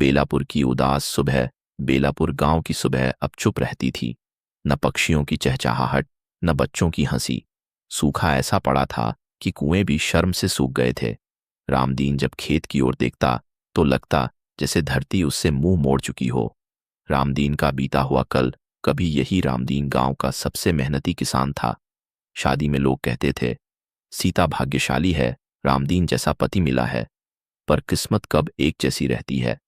बेलापुर की उदास सुबह। बेलापुर गांव की सुबह अब चुप रहती थी। न पक्षियों की चहचहाहट, न बच्चों की हंसी। सूखा ऐसा पड़ा था कि कुएं भी शर्म से सूख गए थे। रामदीन जब खेत की ओर देखता तो लगता जैसे धरती उससे मुंह मोड़ चुकी हो। रामदीन का बीता हुआ कल, कभी यही रामदीन गांव का सबसे मेहनती किसान था। शादी में लोग कहते थे, सीता भाग्यशाली है, रामदीन जैसा पति मिला है। पर किस्मत कब एक जैसी रहती है।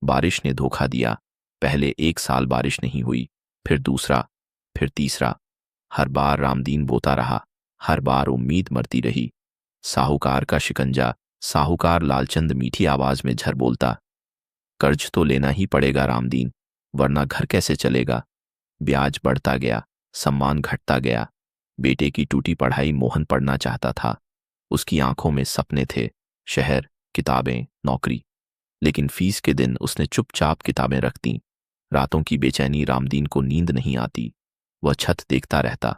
बारिश ने धोखा दिया। पहले 1 साल बारिश नहीं हुई, फिर दूसरा, फिर तीसरा। हर बार रामदीन बोता रहा, हर बार उम्मीद मरती रही। साहूकार का शिकंजा। साहूकार लालचंद मीठी आवाज में झर बोलता, कर्ज तो लेना ही पड़ेगा रामदीन, वरना घर कैसे चलेगा। ब्याज बढ़ता गया, सम्मान घटता गया। बेटे की टूटी पढ़ाई मोहन पढ़ना चाहता था। उसकी आंखों में सपने थे, शहर, किताबें, नौकरी। लेकिन फीस के दिन उसने चुपचाप किताबें रख दी। रातों की बेचैनी। रामदीन को नींद नहीं आती। वह छत देखता रहता।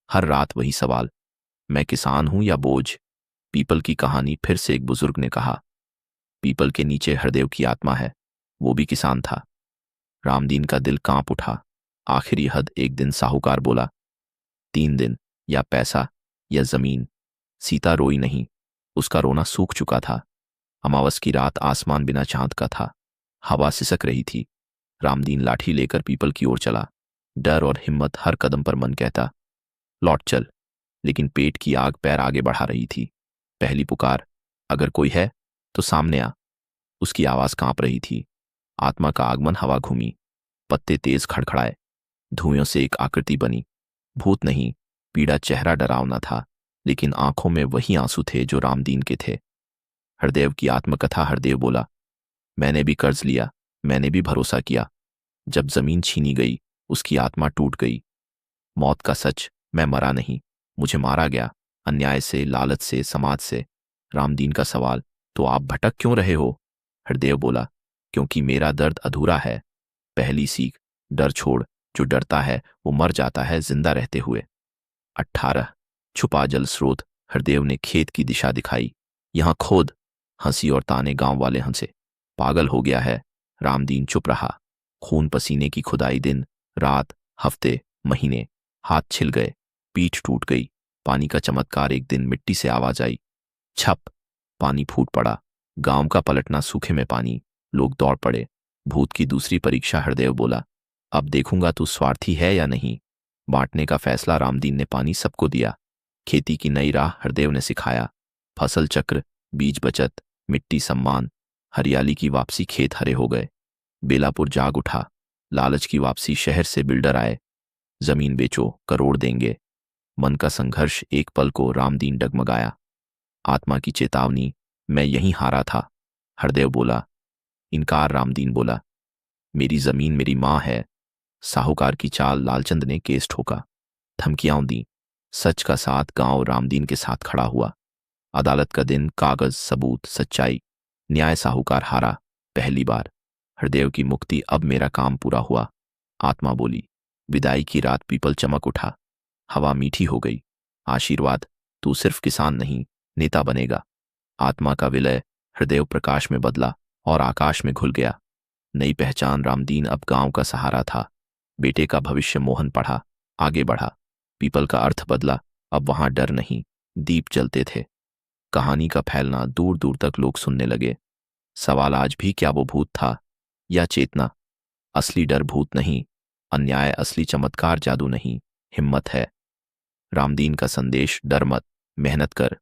हर रात वही सवाल, मैं किसान हूं या बोझ। पीपल की कहानी। फिर से एक बुजुर्ग ने कहा, पीपल के नीचे हरदेव की आत्मा है, वो भी किसान था। रामदीन का दिल कांप उठा। आखिरी हद एक दिन साहूकार बोला, 3 दिन, या पैसा या जमीन। सीता रोई नहीं, उसका रोना सूख चुका था। अमावस की रात, आसमान बिना चांद का था। हवा सिसक रही थी। रामदीन लाठी लेकर पीपल की ओर चला। डर और हिम्मत हर कदम पर मन कहता, लौट चल। लेकिन पेट की आग पैर आगे बढ़ा रही थी। पहली पुकार, अगर कोई है तो सामने आ। उसकी आवाज कांप रही थी। आत्मा का आगमन। हवा घूमी, पत्ते तेज खड़खड़ाए, धुएं से एक आकृति बनी। भूत नहीं, पीड़ा चेहरा डरावना था, लेकिन आंखों में वही आंसू थे जो रामदीन के थे। हरदेव की आत्मकथा। हरदेव बोला, मैंने भी कर्ज लिया, मैंने भी भरोसा किया। जब जमीन छीनी गई, उसकी आत्मा टूट गई। मौत का सच, मैं मरा नहीं, मुझे मारा गया, अन्याय से, लालच से, समाज से। रामदीन का सवाल, तो आप भटक क्यों रहे हो। हरदेव बोला, क्योंकि मेरा दर्द अधूरा है। पहली सीख, डर छोड़। जो डरता है वो मर जाता है जिंदा रहते हुए। 18, छुपा जल स्रोत। हरदेव ने खेत की दिशा दिखाई, यहां खोद। हंसी और ताने। गांव वाले हंसे, पागल हो गया है। रामदीन चुप रहा। खून पसीने की खुदाई। दिन, रात, हफ्ते, महीने। हाथ छिल गए, पीठ टूट गई। पानी का चमत्कार। एक दिन मिट्टी से आवाज आई, छप। पानी फूट पड़ा। गांव का पलटना, सूखे में पानी। लोग दौड़ पड़े। भूत की दूसरी परीक्षा। हरदेव बोला, अब देखूंगा तू स्वार्थी है या नहीं। बांटने का फैसला। रामदीन ने पानी सबको दिया। खेती की नई राह हरदेव ने सिखाया। फसल चक्र, बीज बचत, मिट्टी सम्मान। हरियाली की वापसी। खेत हरे हो गए। बेलापुर जाग उठा। लालच की वापसी। शहर से बिल्डर आए, जमीन बेचो, करोड़ देंगे। मन का संघर्ष। एक पल को रामदीन डगमगाया। आत्मा की चेतावनी, मैं यहीं हारा था। हरदेव बोला, इनकार। रामदीन बोला, मेरी जमीन मेरी मां है। साहूकार की चाल। लालचंद ने केस ठोका, धमकियां दी। सच का साथ। गांव रामदीन के साथ खड़ा हुआ। अदालत का दिन। कागज, सबूत, सच्चाई। न्याय। साहूकार हारा, पहली बार। हरदेव की मुक्ति। अब मेरा काम पूरा हुआ। आत्मा बोली। विदाई की रात। पीपल चमक उठा। हवा मीठी हो गई। आशीर्वाद, तू सिर्फ किसान नहीं, नेता बनेगा। आत्मा का विलय। हृदय प्रकाश में बदला और आकाश में घुल गया। नई पहचान। रामदीन अब गांव का सहारा था। बेटे का भविष्य। मोहन पढ़ा, आगे बढ़ा। पीपल का अर्थ बदला। अब वहां डर नहीं, दीप जलते थे। कहानी का फैलना। दूर दूर तक लोग सुनने लगे। सवाल आज भी, क्या वो भूत था या चेतना। असली डर भूत नहीं, अन्याय असली चमत्कार, जादू नहीं, हिम्मत है। रामदीन का संदेश, डर मत, मेहनत कर।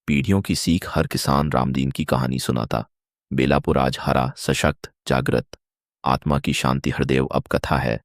पीढ़ियों की सीख। हर किसान रामदीन की कहानी सुनाता। बेलापुर आज हरा, सशक्त, जागृत। आत्मा की शांति। हरदेव अब कथा है,